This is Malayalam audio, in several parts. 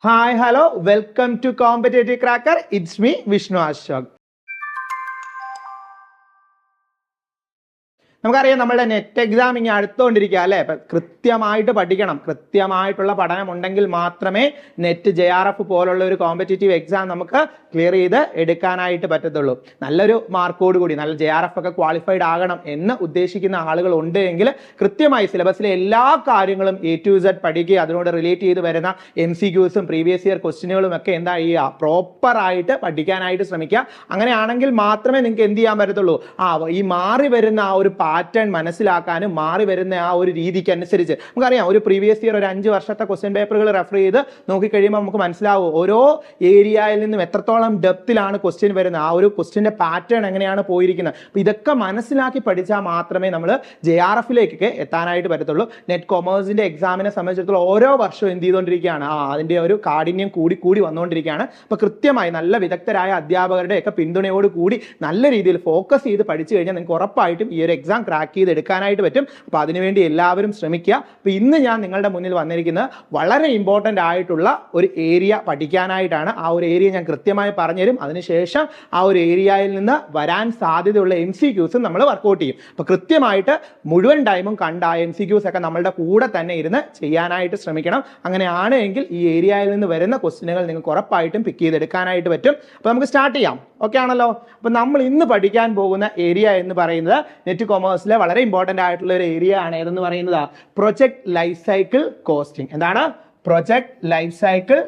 Hi, hello, welcome to Competitive Cracker. It's me, Vishnu Ashok. നമുക്കറിയാം നമ്മളുടെ നെറ്റ് എക്സാം ഇനി അടുത്തുകൊണ്ടിരിക്കുക അല്ലേ. അപ്പം കൃത്യമായിട്ട് പഠിക്കണം. കൃത്യമായിട്ടുള്ള പഠനം ഉണ്ടെങ്കിൽ മാത്രമേ നെറ്റ് JRF പോലുള്ള ഒരു കോമ്പറ്റേറ്റീവ് എക്സാം നമുക്ക് ക്ലിയർ ചെയ്ത് എടുക്കാനായിട്ട് പറ്റത്തുള്ളൂ. നല്ലൊരു മാർക്കോട് കൂടി നല്ല JRF ഒക്കെ ക്വാളിഫൈഡ് ആകണം എന്ന് ഉദ്ദേശിക്കുന്ന ആളുകൾ ഉണ്ട് എങ്കിൽ കൃത്യമായി സിലബസിലെ എല്ലാ കാര്യങ്ങളും A to Z പഠിക്കുക. അതിനോട് റിലേറ്റ് ചെയ്ത് വരുന്ന MCQസും പ്രീവിയസ് ഇയർ ക്വസ്റ്റ്യനുകളും ഒക്കെ എന്താ ചെയ്യുക, പ്രോപ്പറായിട്ട് പഠിക്കാനായിട്ട് ശ്രമിക്കുക. അങ്ങനെയാണെങ്കിൽ മാത്രമേ നിങ്ങൾക്ക് എന്ത് ചെയ്യാൻ പറ്റത്തുള്ളൂ, ഈ മാറി വരുന്ന ആ ഒരു പാറ്റേൺ മനസ്സിലാക്കാനും മാറി വരുന്ന ആ ഒരു രീതിക്ക് അനുസരിച്ച് നമുക്കറിയാം. ഒരു പ്രീവിയസ് ഇയർ ഒരു 5 വർഷത്തെ ക്വസ്റ്റ്യൻ പേപ്പറുകൾ റെഫർ ചെയ്ത് നോക്കിക്കഴിയുമ്പോൾ നമുക്ക് മനസ്സിലാവും ഓരോ ഏരിയയിൽ നിന്നും എത്രത്തോളം ഡെപ്തിലാണ് ക്വസ്റ്റ്യൻ വരുന്നത്, ആ ഒരു ക്വസ്റ്റ്യൻ്റെ പാറ്റേൺ എങ്ങനെയാണ് പോയിരിക്കുന്നത്. അപ്പോൾ ഇതൊക്കെ മനസ്സിലാക്കി പഠിച്ചാൽ മാത്രമേ നമ്മൾ JRFിലേക്കൊക്കെ എത്താനായിട്ട് പറ്റത്തുള്ളൂ. നെറ്റ് കൊമേഴ്സിന്റെ എക്സാമിനെ സംബന്ധിച്ചിടത്തോളം ഓരോ വർഷവും എന്ത് ചെയ്തുകൊണ്ടിരിക്കുകയാണ്, അതിൻ്റെ ഒരു കാഠിന്യം കൂടി വന്നുകൊണ്ടിരിക്കുകയാണ്. അപ്പോൾ കൃത്യമായി നല്ല വിദഗ്ധരായ അധ്യാപകരുടെ ഒക്കെ പിന്തുണയോട് കൂടി നല്ല രീതിയിൽ ഫോക്കസ് ചെയ്ത് പഠിച്ചു കഴിഞ്ഞാൽ നിങ്ങൾക്ക് ഉറപ്പായിട്ടും ഈ ഒരു എക്സാം ക്രാക്ക് ചെയ്ത് എടുക്കാനായിട്ട് പറ്റും. അപ്പോൾ അതിനുവേണ്ടി എല്ലാവരും ശ്രമിക്കുക. അപ്പോൾ ഇന്ന് ഞാൻ നിങ്ങളുടെ മുന്നിൽ വന്നിരിക്കുന്നത് വളരെ ഇമ്പോർട്ടൻ്റ് ആയിട്ടുള്ള ഒരു ഏരിയ പഠിക്കാനായിട്ടാണ്. ആ ഒരു ഏരിയ ഞാൻ കൃത്യമായി പറഞ്ഞുതരും. അതിനുശേഷം ആ ഒരു ഏരിയയിൽ നിന്ന് വരാൻ സാധ്യതയുള്ള MCQസും നമ്മൾ വർക്കൗട്ട് ചെയ്യും. അപ്പോൾ കൃത്യമായിട്ട് മുഴുവൻ ടൈമും കണ്ട MCQസ് ഒക്കെ നമ്മളുടെ കൂടെ തന്നെ ഇരുന്ന് ചെയ്യാനായിട്ട് ശ്രമിക്കണം. അങ്ങനെയാണ് എങ്കിൽ ഈ ഏരിയയിൽ നിന്ന് വരുന്ന ക്വസ്റ്റ്യനുകൾ നിങ്ങൾക്ക് ഉറപ്പായിട്ടും പിക്ക് ചെയ്തെടുക്കാനായിട്ട് പറ്റും. അപ്പോൾ നമുക്ക് സ്റ്റാർട്ട് ചെയ്യാം. ഓക്കെ ആണല്ലോ. അപ്പോൾ നമ്മൾ ഇന്ന് പഠിക്കാൻ പോകുന്ന ഏരിയ എന്ന് പറയുന്നത് നെറ്റ് കൊമേഴ്സിലെ വളരെ ഇമ്പോർട്ടൻ്റ് ആയിട്ടുള്ള ഒരു ഏരിയ ആണ്. ഏതെന്ന് പറയുന്നത് പ്രൊജക്ട് ലൈഫ് സൈക്കിൾ കോസ്റ്റിംഗ്. എന്താണ് project life cycle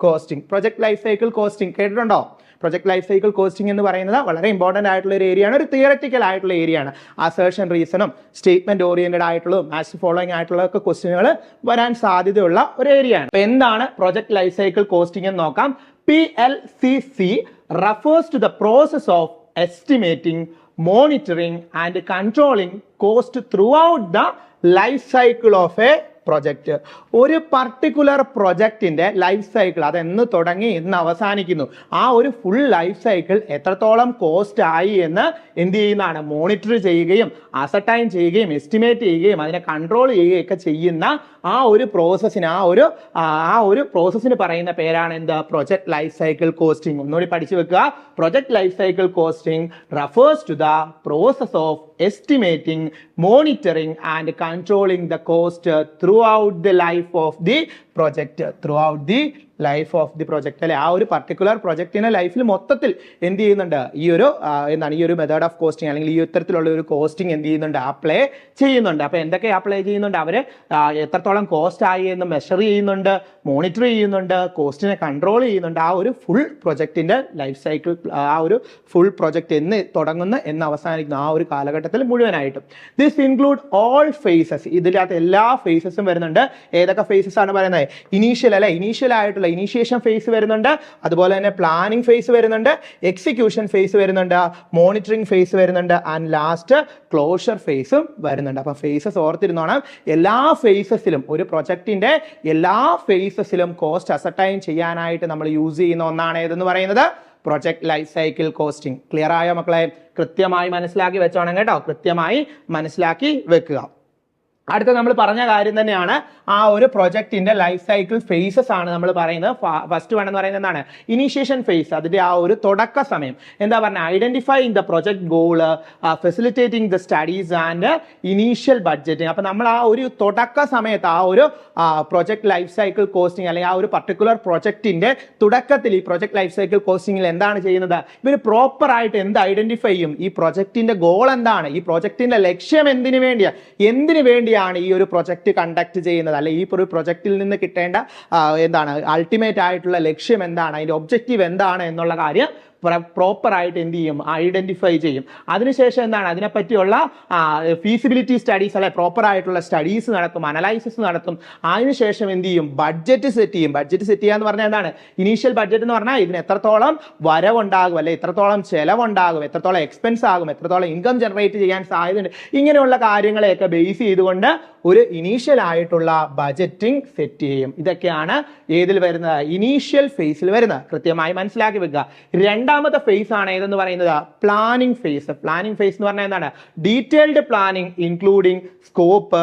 costing? Project life cycle costing കേട്ടിട്ടുണ്ടോ? പ്രൊജക്ട് ലൈഫ് സൈക്കിൾ കോസ്റ്റിംഗ് എന്ന് പറയുന്നത് വളരെ ഇമ്പോർട്ടൻ്റ് ആയിട്ടുള്ള ഒരു ഏരിയ ആണ്. ഒരു തിയററ്റിക്കൽ ആയിട്ടുള്ള ഏരിയ ആണ്. അസേർഷൻ റീസണും സ്റ്റേറ്റ്മെന്റ് ഓറിയന്റഡ് ആയിട്ടുള്ളതും മാച്ച് ഫോളോയിങ് ആയിട്ടുള്ള ഒക്കെ ക്വസ്റ്റ്യനുകൾ വരാൻ സാധ്യതയുള്ള ഒരു ഏരിയ ആണ്. അപ്പോൾ എന്താണ് പ്രൊജക്ട് ലൈഫ് സൈക്കിൾ കോസ്റ്റിംഗ് എന്ന് നോക്കാം. PLCC refers to the process of estimating, monitoring and controlling cost throughout the life cycle of a project. ഒരു പർട്ടിക്കുലർ പ്രൊജക്റ്റിന്റെ ലൈഫ് സൈക്കിൾ അതെന്ന് തുടങ്ങി എന്ന് അവസാനിക്കുന്നു, ആ ഒരു ഫുൾ ലൈഫ് സൈക്കിൾ എത്രത്തോളം കോസ്റ്റ് ആയി എന്ന് എന്ത് ചെയ്യുന്നതാണ്, മോണിറ്റർ ചെയ്യുകയും അസർട്ടൈൻ ചെയ്യുകയും എസ്റ്റിമേറ്റ് ചെയ്യുകയും അതിനെ കൺട്രോൾ ചെയ്യുകയും ഒക്കെ ചെയ്യുന്ന ആ ഒരു പ്രോസസ്സിന് ആ ഒരു പ്രോസസ്സിന് പറയുന്ന പേരാണ് എന്ത്, പ്രൊജക്ട് ലൈഫ് സൈക്കിൾ കോസ്റ്റിംഗ്. ഒന്നുകൂടി പഠിച്ചു വെക്കുക. Project life cycle costing refers to the process of estimating, monitoring and controlling the cost throughout the life of the project. Throughout the life of the project അല്ലെ. ആ ഒരു പർട്ടിക്കുലർ പ്രൊജക്റ്റിന്റെ ലൈഫിൽ മൊത്തത്തിൽ എന്ത് ചെയ്യുന്നുണ്ട്, ഈ ഒരു മെത്തേഡ് ഓഫ് കോസ്റ്റിംഗ് അല്ലെങ്കിൽ ഈ ഇത്തരത്തിലുള്ള ഒരു കോസ്റ്റിംഗ് എന്ത് ചെയ്യുന്നുണ്ട്, അപ്ലൈ ചെയ്യുന്നുണ്ട്. അപ്പോൾ എന്തൊക്കെ അപ്ലൈ ചെയ്യുന്നുണ്ട്, അവർ എത്രത്തോളം കോസ്റ്റ് ആയി എന്ന് മെഷർ ചെയ്യുന്നുണ്ട്, മോണിറ്റർ ചെയ്യുന്നുണ്ട്, കോസ്റ്റിനെ കൺട്രോൾ ചെയ്യുന്നുണ്ട്. ആ ഒരു ഫുൾ പ്രൊജക്റ്റിന്റെ ലൈഫ് സൈക്കിൾ, ആ ഒരു ഫുൾ പ്രൊജക്റ്റ് എന്ന് തുടങ്ങുന്ന എന്ന് അവസാനിക്കുന്ന ആ ഒരു കാലഘട്ടത്തിൽ മുഴുവനായിട്ടും. This include all phases. ഇതിനകത്ത് എല്ലാ ഫേസസും വരുന്നുണ്ട്. ഏതൊക്കെ ഫേസസ് ആണ് പറയുന്നത്? ഇനീഷ്യൽ അല്ലെ, ഇനീഷ്യൽ ആയിട്ടുള്ള ഇനീഷ്യേഷൻ ഫേസ് വരുന്നുണ്ട്, അതുപോലെ തന്നെ പ്ലാനിങ് ഫേസ് വരുന്നുണ്ട്, എക്സിക്യൂഷൻ ഫേസ് വരുന്നുണ്ട്, മോണിറ്ററിംഗ് ഫേസ് വരുന്നുണ്ട്, ആൻഡ് ലാസ്റ്റ് ക്ലോഷർ ഫേസും വരുന്നുണ്ട്. അപ്പം ഫേസസ് ഓർത്തിരുന്നോണം. എല്ലാ ഫേസസിലും, ഒരു പ്രൊജക്റ്റിന്റെ എല്ലാ ഫേസസിലും കോസ്റ്റ് അസർട്ടൈൻ ചെയ്യാനായിട്ട് നമ്മൾ യൂസ് ചെയ്യുന്ന ഒന്നാണ് ഏതെന്ന് പറയുന്നത് project life cycle costing. Clear ആയോ മക്കളെ? കൃത്യമായി മനസ്സിലാക്കി വെച്ചോണം കേട്ടോ. കൃത്യമായി മനസ്സിലാക്കി വെക്കുക. അടുത്ത നമ്മൾ പറഞ്ഞ കാര്യം തന്നെയാണ്, ആ ഒരു പ്രൊജക്റ്റിന്റെ ലൈഫ് സൈക്കിൾ ഫേസസ് ആണ് നമ്മൾ പറയുന്നത്. ഫസ്റ്റ് വൺ എന്ന് പറയുന്നത് എന്താണ്, ഇനീഷ്യേഷൻ ഫേസ്. അതിന്റെ ആ ഒരു തുടക്ക സമയം. എന്താ പറഞ്ഞ, identifying the project goal, facilitating the studies and initial budgeting. അപ്പൊ നമ്മൾ ആ ഒരു തുടക്ക സമയത്ത് ആ ഒരു പ്രൊജക്ട് ലൈഫ് സൈക്കിൾ കോസ്റ്റിംഗ് അല്ലെങ്കിൽ ആ ഒരു പർട്ടിക്കുലർ പ്രൊജക്റ്റിന്റെ തുടക്കത്തിൽ ഈ പ്രൊജക്ട് ലൈഫ് സൈക്കിൾ കോസ്റ്റിംഗിൽ എന്താണ് ചെയ്യുന്നത്, ഇവർ പ്രോപ്പർ ആയിട്ട് എന്ത് ഐഡന്റിഫൈ ചെയ്യും, ഈ പ്രൊജക്റ്റിന്റെ ഗോൾ എന്താണ്, ഈ പ്രൊജക്റ്റിന്റെ ലക്ഷ്യം എന്തിനു വേണ്ടിയാണ് ഈ ഒരു പ്രൊജക്റ്റ് കണ്ടക്ട് ചെയ്യുന്നത്, അല്ലെ ഈ ഒരു പ്രൊജക്റ്റിൽ നിന്ന് കിട്ടേണ്ട എന്താണ് അൾട്ടിമേറ്റ് ആയിട്ടുള്ള ലക്ഷ്യം എന്താണ്, അതിന്റെ ഒബ്ജക്റ്റീവ് എന്താണ് എന്നുള്ള കാര്യം പ്രോപ്പർ ആയിട്ട് എന്ത് ചെയ്യും, ഐഡന്റിഫൈ ചെയ്യും. അതിനുശേഷം എന്താണ്, അതിനെപ്പറ്റിയുള്ള ഫീസിബിലിറ്റി സ്റ്റഡീസ് അല്ലെ പ്രോപ്പർ ആയിട്ടുള്ള സ്റ്റഡീസ് നടത്തും, അനലൈസിസ് നടത്തും. അതിനുശേഷം എന്ത് ചെയ്യും, ബഡ്ജറ്റ് സെറ്റ് ചെയ്യും. ബഡ്ജറ്റ് സെറ്റ് ചെയ്യുക എന്ന് പറഞ്ഞാൽ എന്താണ്, ഇനീഷ്യൽ ബഡ്ജറ്റ് എന്ന് പറഞ്ഞാൽ ഇതിന് എത്രത്തോളം വരവുണ്ടാകും, അല്ലെ എത്രത്തോളം ചെലവുണ്ടാകും, എത്രത്തോളം എക്സ്പെൻസ് ആകും, എത്രത്തോളം ഇൻകം ജനറേറ്റ് ചെയ്യാൻ സാധ്യതയുണ്ട്. ഇങ്ങനെയുള്ള കാര്യങ്ങളെയൊക്കെ ബേസ് ചെയ്തുകൊണ്ട് ഒരു ഇനീഷ്യൽ ആയിട്ടുള്ള ബജറ്റിംഗ് സെറ്റ് ചെയ്യും. ഇതൊക്കെയാണ് ഏതിൽ വരുന്നത്, ഇനീഷ്യൽ ഫേസിൽ വരുന്നത്. കൃത്യമായി മനസ്സിലാക്കി വെക്കുക. രണ്ടാമത്തെ രണ്ടാമത്തെ ഫേസ് ആണ് ഏതെന്ന് പറയുന്നത് പ്ലാനിംഗ് ഫേസ്. പ്ലാനിംഗ് ഫേസ് എന്ന് പറഞ്ഞാൽ എന്താണ്? Detailed planning including scope,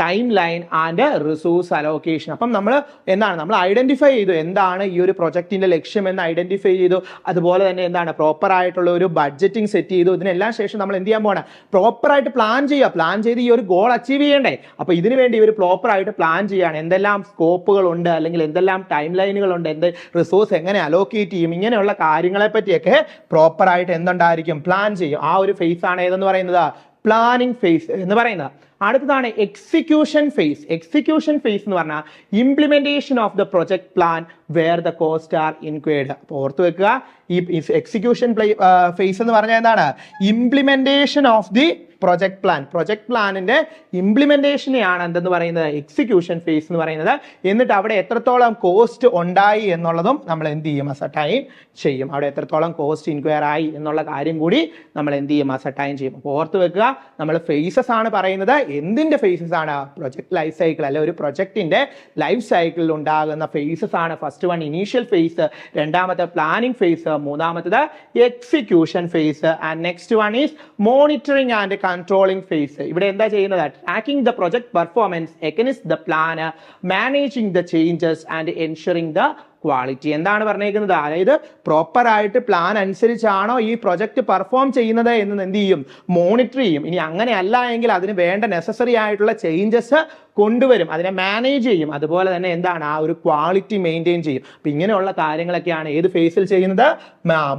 time line and resource allocation. അപ്പം നമ്മൾ ഐഡന്റിഫൈ ചെയ്തു എന്താണ് ഈ ഒരു പ്രൊജക്ടിന്റെ ലക്ഷ്യം എന്ന് ഐഡന്റിഫൈ ചെയ്തു. അതുപോലെ തന്നെ എന്താണ് പ്രോപ്പർ ആയിട്ടുള്ള ഒരു ബഡ്ജറ്റിംഗ് സെറ്റ് ചെയ്തു. ഇതിനെല്ലാം ശേഷം നമ്മൾ എന്ത് ചെയ്യാൻ പോകണം? പ്രോപ്പറായിട്ട് പ്ലാൻ ചെയ്ത് ഈ ഒരു ഗോൾ അച്ചീവ് ചെയ്യണ്ടേ? അപ്പൊ ഇതിനു വേണ്ടി ഇവർ പ്രോപ്പറായിട്ട് പ്ലാൻ ചെയ്യാണ്. എന്തെല്ലാം സ്കോപ്പുകൾ ഉണ്ട്, അല്ലെങ്കിൽ എന്തെല്ലാം ടൈം ലൈനുകൾ ഉണ്ട്, എന്ത് റിസോഴ്സ് എങ്ങനെ അലോക്കേറ്റ് ചെയ്യും, ഇങ്ങനെയുള്ള കാര്യങ്ങളെ പറ്റിയൊക്കെ പ്രോപ്പറായിട്ട് എന്തുണ്ടായിരിക്കും? പ്ലാൻ ചെയ്യും. ആ ഒരു ഫേസ് ആണ് ഏതെന്ന് പറയുന്നത് പ്ലാനിംഗ് ഫേസ് എന്ന് പറയുന്നത്. അടുത്തതാണ് എക്സിക്യൂഷൻ ഫേസ്. എക്സിക്യൂഷൻ ഫേസ് എന്ന് പറഞ്ഞാൽ implementation of the project plan where the cost are incurred. അപ്പോൾ ഓർത്ത് വെക്കുക, ഈ എക്സിക്യൂഷൻ ഫേസ് എന്ന് പറഞ്ഞാൽ എന്താണ്? Implementation of the project plan. Project പ്ലാനിന്റെ ഇംപ്ലിമെന്റേഷനെയാണ് എന്തെന്ന് പറയുന്നത്? എക്സിക്യൂഷൻ ഫേസ് എന്ന് പറയുന്നത്. എന്നിട്ട് അവിടെ എത്രത്തോളം കോസ്റ്റ് ഉണ്ടായി എന്നുള്ളതും നമ്മൾ എന്ത് ചെയ്യും? അസർട്ടൈൻ ചെയ്യും. അവിടെ എത്രത്തോളം കോസ്റ്റ് ഇൻക്വയർ ആയി എന്നുള്ള കാര്യം കൂടി നമ്മൾ എന്ത് ചെയ്യും? അസർട്ടൈൻ ചെയ്യും. അപ്പോൾ ഓർത്ത് വെക്കുക, നമ്മൾ ഫേസസ് ആണ് പറയുന്നത്. എന്തിന്റെ ഫേസസ് ആണ്? പ്രൊജക്ട് ലൈഫ് സൈക്കിൾ അല്ലെ ഒരു പ്രൊജക്ടിന്റെ ലൈഫ് സൈക്കിളിൽ ഉണ്ടാകുന്ന ഫേസസ് ആണ്. ഫസ്റ്റ് വൺ ഇനീഷ്യൽ ഫേസ്, രണ്ടാമത്തെ പ്ലാനിംഗ് ഫേസ്, മൂന്നാമത്തത് execution phase, and next one is monitoring and controlling phase. ഇവിടെ എന്താ ചെയ്യുന്നത്? Tracking the project performance against the plan, managing the changes and ensuring the quality. എന്താണ് പറഞ്ഞേക്കുന്നത്? അതായത് പ്രോപ്പർ ആയിട്ട് പ്ലാൻ അനുസരിച്ചാണോ ഈ പ്രൊജക്ട് പെർഫോം ചെയ്യുന്നത് എന്ന് എന്ത് ചെയ്യും? മോണിറ്റർ ചെയ്യും. ഇനി അങ്ങനെയല്ല എങ്കിൽ അതിന് വേണ്ട നെസസറി ആയിട്ടുള്ള ചേഞ്ചസ് കൊണ്ടുവരും, അതിനെ മാനേജ് ചെയ്യും. അതുപോലെ തന്നെ എന്താണ്? ആ ഒരു ക്വാളിറ്റി മെയിൻറ്റെയിൻ ചെയ്യും. അപ്പം ഇങ്ങനെയുള്ള കാര്യങ്ങളൊക്കെയാണ് ഏത് ഫേസിൽ ചെയ്യുന്നത്?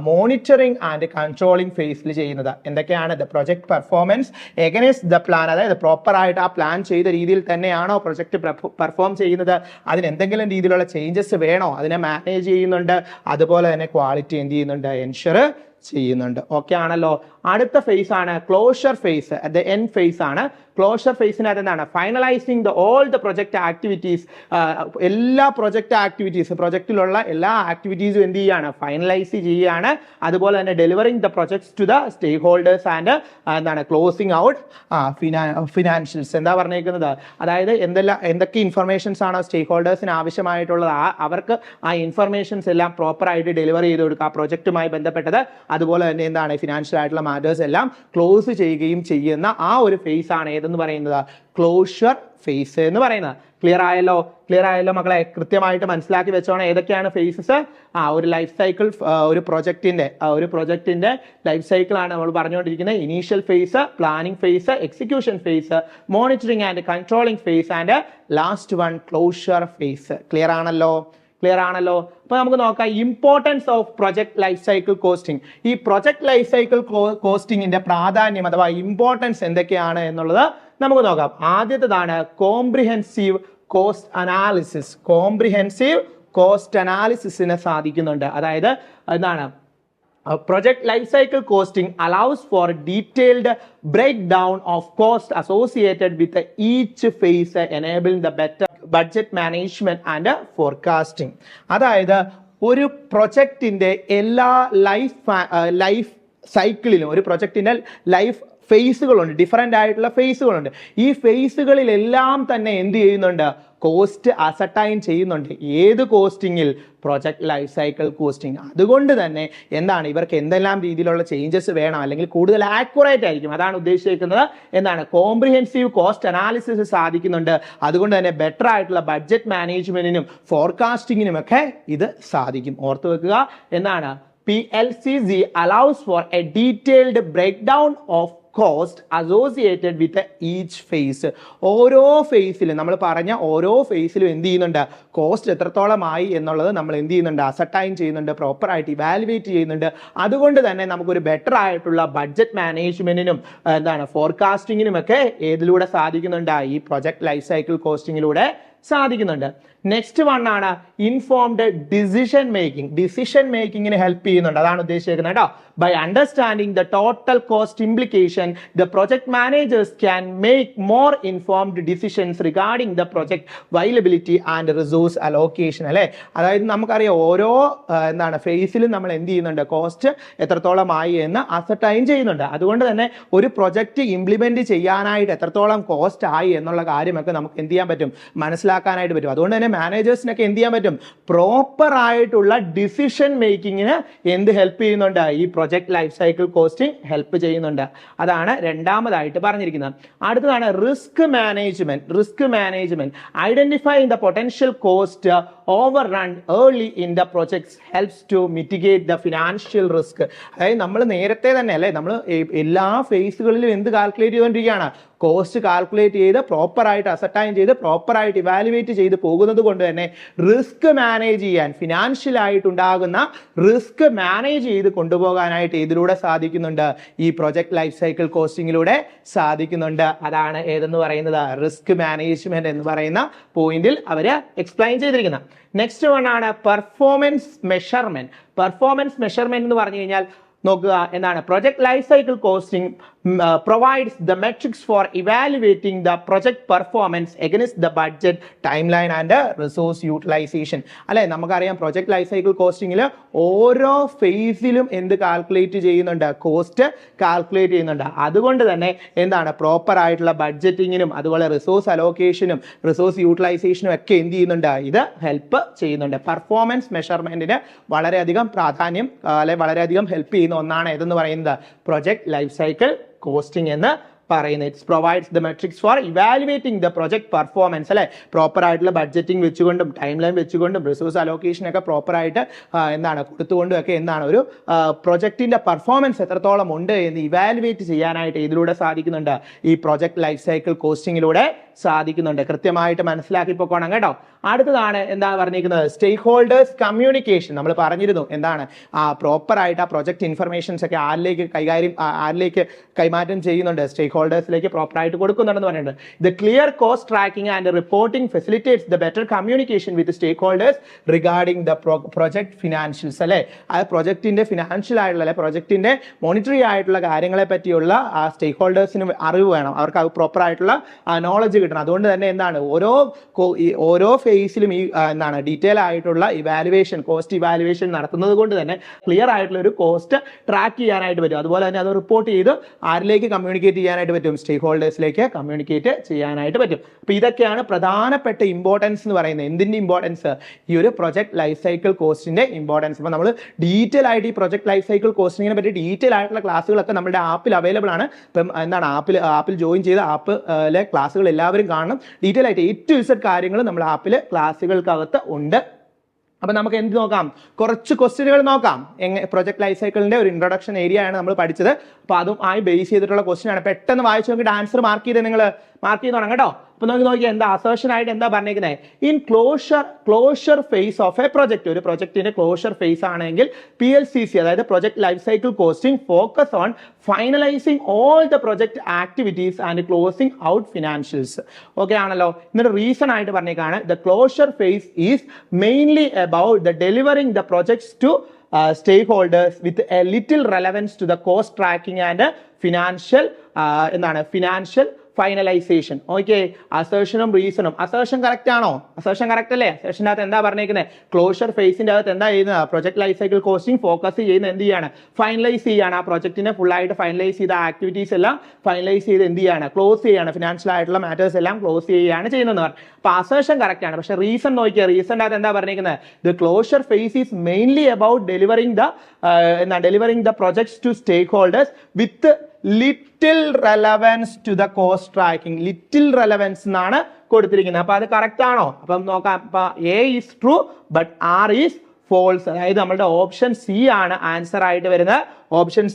മോണിറ്ററിംഗ് ആൻഡ് കൺട്രോളിംഗ് ഫേസിൽ ചെയ്യുന്നത്. എന്തൊക്കെയാണ്? The project performance against the plan, അതായത് പ്രോപ്പർ ആയിട്ട് ആ പ്ലാൻ ചെയ്ത രീതിയിൽ തന്നെയാണോ പ്രൊജക്ട് പെർഫോം ചെയ്യുന്നത്, അതിന് എന്തെങ്കിലും രീതിയിലുള്ള ചേഞ്ചസ് വേണോ, അതിനെ മാനേജ് ചെയ്യുന്നുണ്ട്. അതുപോലെ തന്നെ ക്വാളിറ്റി എന്ത് ചെയ്യുന്നുണ്ട്? എൻഷുർ ചെയ്യുന്നുണ്ട്. ഓക്കെ ആണല്ലോ. അടുത്ത ഫേസ് ആണ് closure phase. The end phase ആണ്. ക്ലോഷർ ഫേസിനകത്ത് എന്താണ്? Finalising the all the project activities. എല്ലാ പ്രൊജക്ട് ആക്ടിവിറ്റീസ്, പ്രൊജക്റ്റിലുള്ള എല്ലാ ആക്ടിവിറ്റീസും എന്ത് ചെയ്യാണ്? ഫൈനലൈസ് ചെയ്യുകയാണ്. അതുപോലെ തന്നെ delivering the projects to the stakeholders and എന്താണ് ക്ലോസിങ് ഔട്ട് ഫിനാൻഷ്യൽസ്. എന്താ പറഞ്ഞേക്കുന്നത്? അതായത് എന്തൊക്കെ ഇൻഫർമേഷൻസ് ആണോ സ്റ്റേക്ക് ഹോൾഡേഴ്സിന് ആവശ്യമായിട്ടുള്ളത് അവർക്ക് ആ ഇൻഫർമേഷൻസ് എല്ലാം പ്രോപ്പറായിട്ട് ഡെലിവർ ചെയ്ത് കൊടുക്കുക. ആ പ്രൊജക്റ്റുമായി ബന്ധപ്പെട്ടത്, അതുപോലെ തന്നെ എന്താണ് ഫിനാൻഷ്യൽ ആയിട്ടുള്ള മാറ്റേഴ്സ് എല്ലാം ക്ലോസ് ചെയ്യുകയും ചെയ്യുന്ന ആ ഒരു ഫേസ് ആണ് ഏതെന്ന് പറയുന്നത്? ക്ലോഷർ ഫേസ് എന്ന് പറയുന്നത്. ക്ലിയർ ആയല്ലോ മക്കളെ? കൃത്യമായിട്ട് മനസ്സിലാക്കി വെച്ചോണം ഏതൊക്കെയാണ് ഫേസസ്. ഒരു ലൈഫ് സൈക്കിൾ, ഒരു പ്രൊജക്ടിന്റെ ലൈഫ് സൈക്കിൾ ആണ് നമ്മൾ പറഞ്ഞുകൊണ്ടിരിക്കുന്നത്. Initial phase, planning phase, execution phase, monitoring and controlling phase, and last one closure phase. Clear ആണല്ലോ? അപ്പൊ നമുക്ക് നോക്കാം importance of project life cycle costing. ഈ പ്രൊജക്ട് ലൈഫ് സൈക്കിൾ കോസ്റ്റിംഗിന്റെ പ്രാധാന്യം അഥവാ ഇമ്പോർട്ടൻസ് എന്തൊക്കെയാണ് എന്നുള്ളത് നമുക്ക് നോക്കാം. ആദ്യത്തേതാണ് comprehensive cost analysis. Comprehensive cost അനാലിസിസിനെ സാധിക്കുന്നുണ്ട്. അതായത് എന്താണ്? Project lifecycle costing allows for detailed breakdown of cost associated with each phase, enabling the better budget management and forecasting. അതായത് ഒരു പ്രൊജക്റ്റിന്റെ എല്ലാ ലൈഫ് സൈക്കിളിലും ഒരു പ്രൊജക്റ്റിന്റെ ലൈഫ് ഫേസുകളുണ്ട്, ഡിഫറെൻ്റ് ആയിട്ടുള്ള ഫേസുകളുണ്ട്. ഈ ഫേസുകളിലെല്ലാം തന്നെ എന്ത് ചെയ്യുന്നുണ്ട്? കോസ്റ്റ് അസർട്ടൈൻ ചെയ്യുന്നുണ്ട്. ഏത് കോസ്റ്റിങ്ങിൽ? Project life cycle costing. അതുകൊണ്ട് തന്നെ എന്താണ് ഇവർക്ക് എന്തെല്ലാം രീതിയിലുള്ള ചേഞ്ചസ് വേണം, അല്ലെങ്കിൽ കൂടുതൽ ആക്യുറേറ്റ് ആയിരിക്കും. അതാണ് ഉദ്ദേശിക്കുന്നത്. എന്താണ്? കോംപ്രിഹെൻസീവ് കോസ്റ്റ് അനാലിസിസ് സാധിക്കുന്നുണ്ട്. അതുകൊണ്ട് തന്നെ ബെറ്റർ ആയിട്ടുള്ള ബഡ്ജറ്റ് മാനേജ്മെന്റിനും ഫോർകാസ്റ്റിങ്ങിനും ഒക്കെ ഇത് സാധിക്കും. ഓർത്തു വെക്കുക. എന്താണ്? PLCZ allows for a detailed breakdown of cost associated with each phase. ഓരോ ഫേസിലും നമ്മൾ പറഞ്ഞ ഓരോ ഫേസിലും എന്ത് ചെയ്യുന്നുണ്ട്? കോസ്റ്റ് എത്രത്തോളമായി എന്നുള്ളത് നമ്മൾ എന്ത് ചെയ്യുന്നുണ്ട്? അസർട്ടൈൻ ചെയ്യുന്നുണ്ട്, പ്രോപ്പറായിട്ട് ഇവാലുവേറ്റ് ചെയ്യുന്നുണ്ട്. അതുകൊണ്ട് തന്നെ നമുക്കൊരു ബെറ്റർ ആയിട്ടുള്ള ബഡ്ജറ്റ് മാനേജ്മെന്റിനും എന്താണ് ഫോർകാസ്റ്റിങ്ങിനും ഒക്കെ ഏതിലൂടെ സാധിക്കുന്നുണ്ട്? ഈ പ്രൊജക്ട് ലൈഫ് സൈക്കിൾ കോസ്റ്റിങ്ങിലൂടെ സാധിക്കുന്നുണ്ട്. നെക്സ്റ്റ് വൺ ആണ് ഇൻഫോംഡ് ഡിസിഷൻ മേക്കിങ്ങിന് ഹെൽപ്പ് ചെയ്യുന്നുണ്ട്. അതാണ് ഉദ്ദേശിക്കുന്നത് കേട്ടോ. By understanding the total cost implication, the project managers can make more informed decisions regarding the project viability and resource allocation. അല്ലേ? അതായത് നമുക്കറിയാം ഓരോ ഫേസിലും നമ്മൾ എന്ത് ചെയ്യുന്നുണ്ട്? കോസ്റ്റ് എത്രത്തോളമായി എന്ന് അസർട്ടൈൻ ചെയ്യുന്നുണ്ട്. അതുകൊണ്ട് തന്നെ ഒരു പ്രൊജക്ട് ഇംപ്ലിമെന്റ് ചെയ്യാനായിട്ട് എത്രത്തോളം കോസ്റ്റ് ആയി എന്നുള്ള കാര്യമൊക്കെ നമുക്ക് എന്ത് ചെയ്യാൻ പറ്റും? മനസ്സിലാക്കാനായിട്ട് പറ്റും. അതുകൊണ്ട് തന്നെ മാനേജേഴ്സിനൊക്കെ എന്ത് ചെയ്യാൻ പറ്റും, പ്രോപ്പർ ആയിട്ടുള്ള ഡിസിഷൻ മേക്കിങ്ങിന് എന്ത് ഹെൽപ്പ് ചെയ്യുന്നുണ്ട്, ഈ project life cycle costing help ചെയ്യുന്നുണ്ട്. അതാണ് രണ്ടാമതായിട്ട് പറഞ്ഞിരിക്കുന്നത്. അടുത്തതാണ് risk management. Identifying the potential cost overrun early in the projects helps to mitigate the financial risk. അതായത് നമ്മൾ നേരത്തെ തന്നെ അല്ലേ, നമ്മൾ എല്ലാ ഫേസുകളിലും എന്ത് കാൽക്കുലേറ്റ് ചെയ്തുകൊണ്ടിരിക്കുകയാണ്, കോസ്റ്റ് കാൽക്കുലേറ്റ് ചെയ്ത് പ്രോപ്പറായിട്ട് അസർട്ടൈൻ ചെയ്ത് പ്രോപ്പറായിട്ട് ഇവാലുവേറ്റ് ചെയ്ത് പോകുന്നത് കൊണ്ട് തന്നെ റിസ്ക് മാനേജ് ചെയ്യാൻ, ഫിനാൻഷ്യൽ ആയിട്ടുണ്ടാകുന്ന റിസ്ക് മാനേജ് ചെയ്ത് കൊണ്ടുപോകാനായിട്ട് ഇതിലൂടെ സാധിക്കുന്നുണ്ട്, ഈ പ്രൊജക്ട് ലൈഫ് സൈക്കിൾ കോസ്റ്റിങ്ങിലൂടെ സാധിക്കുന്നുണ്ട്. അതാണ് ഏതെന്ന് പറയുന്നത്, റിസ്ക് മാനേജ്മെന്റ് എന്ന് പറയുന്ന പോയിന്റിൽ അവർ എക്സ്പ്ലെയിൻ ചെയ്തിരിക്കുന്നത്. നെക്സ്റ്റ് വൺ ആണ് പെർഫോമൻസ് മെഷർമെന്റ് എന്ന് പറഞ്ഞു കഴിഞ്ഞാൽ നോക്കുക എന്താണ്, project life cycle costing provides the metrics for evaluating the project performance against the budget, timeline and resource utilization. അല്ലെ, നമുക്കറിയാം പ്രൊജക്ട് ലൈഫ് സൈക്കിൾ കോസ്റ്റിംഗിൽ ഓരോ ഫേസിലും എന്ത് കാൽക്കുലേറ്റ് ചെയ്യുന്നുണ്ട്, കോസ്റ്റ് കാൽക്കുലേറ്റ് ചെയ്യുന്നുണ്ട്. അതുകൊണ്ട് തന്നെ എന്താണ്, പ്രോപ്പർ ആയിട്ടുള്ള ബഡ്ജറ്റിങ്ങിനും അതുപോലെ റിസോഴ്സ് അലോക്കേഷനും റിസോഴ്സ് യൂട്ടിലൈസേഷനും ഒക്കെ എന്ത് ചെയ്യുന്നുണ്ട്, ഇത് ഹെൽപ്പ് ചെയ്യുന്നുണ്ട്. പെർഫോമൻസ് മെഷർമെന്റിന് വളരെയധികം പ്രാധാന്യം അല്ലെ വളരെയധികം ഹെൽപ്പ് ചെയ്യുന്ന ഒന്നാണ് ഏതെന്ന് പറയുന്നത്, പ്രൊജക്ട് ലൈഫ് സൈക്കിൾ കോസ്റ്റിംഗ് എന്ന് പറയുന്നത്. It's provides the metrics for evaluating the project performance. അല്ലെ, പ്രോപ്പർ ആയിട്ടുള്ള ബഡ്ജറ്റിംഗ് വെച്ചുകൊണ്ടും ടൈം ലൈൻ വെച്ചുകൊണ്ടും റിസോഴ്സ് അലോക്കേഷൻ ഒക്കെ പ്രോപ്പറായിട്ട് എന്താണ് കൊടുത്തുകൊണ്ടും ഒക്കെ എന്താണ് ഒരു പ്രൊജക്ടിന്റെ പെർഫോമൻസ് എത്രത്തോളം ഉണ്ട് എന്ന് ഇവാലുവേറ്റ് ചെയ്യാനായിട്ട് ഇതിലൂടെ സാധിക്കുന്നുണ്ട്, ഈ പ്രൊജക്ട് ലൈഫ് സൈക്കിൾ കോസ്റ്റിങ്ങിലൂടെ സാധിക്കുന്നുണ്ട്. കൃത്യമായിട്ട് മനസ്സിലാക്കി പോകണം കേട്ടോ. അടുത്തതാണ് എന്താ പറഞ്ഞിരിക്കുന്നത്, സ്റ്റേക്ക് ഹോൾഡേഴ്സ് കമ്മ്യൂണിക്കേഷൻ. നമ്മൾ പറഞ്ഞിരുന്നു എന്താണ്, പ്രോപ്പർ ആയിട്ട് ആ പ്രൊജക്ട് ഇൻഫർമേഷൻസ് ഒക്കെ ആരിലേക്ക് കൈമാറ്റം ചെയ്യുന്നുണ്ട്, സ്റ്റേക്ക് ഹോൾഡേഴ്സിലേക്ക് പ്രോപ്പർ ആയിട്ട് കൊടുക്കുന്നുണ്ടെന്ന് പറഞ്ഞിട്ടുണ്ട്. The clear cost tracking and reporting facilitates the better communication with stakeholders regarding the project financials. അല്ലെ, ആ പ്രൊജക്ടിന്റെ ഫിനാൻഷ്യൽ ആയിട്ടുള്ള അല്ലെ പ്രൊജക്ടിന്റെ മോണിറ്ററി ആയിട്ടുള്ള കാര്യങ്ങളെ പറ്റിയുള്ള ആ സ്റ്റേക്ക് ഹോൾഡേഴ്സിന് അറിവ് വേണം, അവർക്ക് അത് പ്രോപ്പർ ആയിട്ടുള്ള നോളജ് കിട്ടണം. അതുകൊണ്ട് തന്നെ എന്താണ് ഓരോ ഫേസിലും ഈ എന്താണ് ഡീറ്റെയിൽ ആയിട്ടുള്ള ഇവാലുവേഷൻ, കോസ്റ്റ് ഇവാലുവേഷൻ നടത്തുന്നത് കൊണ്ട് തന്നെ ക്ലിയർ ആയിട്ടുള്ള ഒരു കോസ്റ്റ് ട്രാക്ക് ചെയ്യാനായിട്ട് പറ്റും. അതുപോലെ തന്നെ അത് റിപ്പോർട്ട് ചെയ്ത് ആരിലേക്ക് കമ്മ്യൂണിക്കേറ്റ് ചെയ്യാനായിട്ട് പറ്റും, സ്റ്റേക്ക് ഹോൾഡേഴ്സിലേക്ക് കമ്മ്യൂണിക്കേറ്റ് ചെയ്യാനായിട്ട് പറ്റും. അപ്പൊ ഇതൊക്കെയാണ് പ്രധാനപ്പെട്ട ഇമ്പോർട്ടൻസ് എന്ന് പറയുന്നത്. എന്തിന്റെ ഇമ്പോർട്ടൻസ്, ഈ ഒരു പ്രൊജക്ട് ലൈഫ് സൈക്കിൾ കോസ്റ്റിന്റെ ഇമ്പോർട്ടൻസ്. അപ്പൊ നമ്മൾ ഡീറ്റെയിൽ ആയിട്ട് ഈ പ്രൊജക്ട് ലൈഫ് സൈക്കിൾ കോസ്റ്റിങ്ങിനെ പറ്റി ഡീറ്റെയിൽ ആയിട്ടുള്ള ക്ലാസ്സുകളൊക്കെ നമ്മുടെ ആപ്പിൽ അവൈലബിൾ ആണ്. ഇപ്പം എന്താണ് ആപ്പിൽ ജോയിൻ ചെയ്ത ആപ്പിലെ ക്ലാസ്സുകൾ എല്ലാവരും കാണണം. ഡീറ്റെയിൽ ആയിട്ട് A to Z കാര്യങ്ങൾ നമ്മുടെ ആപ്പിൽ ക്ലാസ്സുകൾക്കകത്ത് ഉണ്ട്. അപ്പൊ നമുക്ക് എന്ത് നോക്കാം, കുറച്ച് ക്വസ്റ്റ്യനുകൾ നോക്കാം. പ്രൊജക്ട് ലൈഫ് സൈക്കിളിന്റെ ഒരു ഇൻട്രൊഡക്ഷൻ ഏരിയ ആണ് നമ്മൾ പഠിച്ചത്. അപ്പൊ അതും ആയി ബേസ് ചെയ്തിട്ടുള്ള ക്വസ്റ്റ്യൻ ആണ്. പെട്ടെന്ന് വായിച്ചു നോക്കിയിട്ട് ആൻസർ മാർക്ക് ചെയ്ത് നിങ്ങൾ മാർക്ക് ചെയ്ത് തുടങ്ങാം കേട്ടോ. അപ്പൊ നോക്കി എന്താ അസേർഷൻ ആയിട്ട് എന്താ പറഞ്ഞിരിക്കുന്നത്, in closure phase of a project, ഒരു പ്രൊജക്ടിന്റെ ക്ലോഷർ ഫേസ് ആണെങ്കിൽ PLCC അതായത് project life cycle costing focus on finalising all the project activities and closing out financials. Okay ആണല്ലോ. എന്നിട്ട് റീസൺ ആയിട്ട് പറഞ്ഞേക്കാണ്, the closure phase is mainly about the delivering the projects to stakeholders with a little relevance to the cost tracking and financial finalisation. Okay, അസേർഷനും റീസണും. അസേർഷൻ കറക്റ്റ് ആണോ? അസേർഷൻ കറക്റ്റ് അല്ലേ? അസേർഷൻ്റെ അകത്ത് എന്താ പറഞ്ഞേക്കുന്നത്, ക്ലോഷർ ഫേസിന്റെ അകത്ത് എന്താ ചെയ്യുന്നത്, project life cycle costing focus ചെയ്യുന്ന എന്ത് ചെയ്യാണ്, ഫൈനലൈസ് ചെയ്യാണ്. ആ പ്രൊജക്ടിനെ ഫുൾ ആയിട്ട് ഫൈനലൈസ് ചെയ്ത ആക്ടിവിറ്റീസ് എല്ലാം ഫൈനലൈസ് ചെയ്ത് എന്ത് ചെയ്യാണ്, ക്ലോസ് ചെയ്യാണ്. ഫിനാൻഷ്യൽ ആയിട്ടുള്ള മാറ്റേഴ്സ് എല്ലാം ക്ലോസ് ചെയ്യുകയാണ് ചെയ്യുന്നത് പറഞ്ഞു. അപ്പൊ അസേർഷൻ കറക്റ്റ് ആണ്. പക്ഷെ റീസൺ നോക്കിയാൽ റീസണിന്റെ അകത്ത് എന്താ പറഞ്ഞേക്കുന്നത്, the closure phase is mainly about delivering the projects to stakeholders with little relevance to the cost tracking. Little relevance എന്നാണ് കൊടുത്തിരിക്കുന്നത്. അപ്പൊ അത് കറക്റ്റ് ആണോ? അപ്പം നോക്കാം. A is true but R is false. അതായത് നമ്മളുടെ ഓപ്ഷൻ C ആണ് ആൻസർ ആയിട്ട് വരുന്നത്. ഓപ്ഷൻ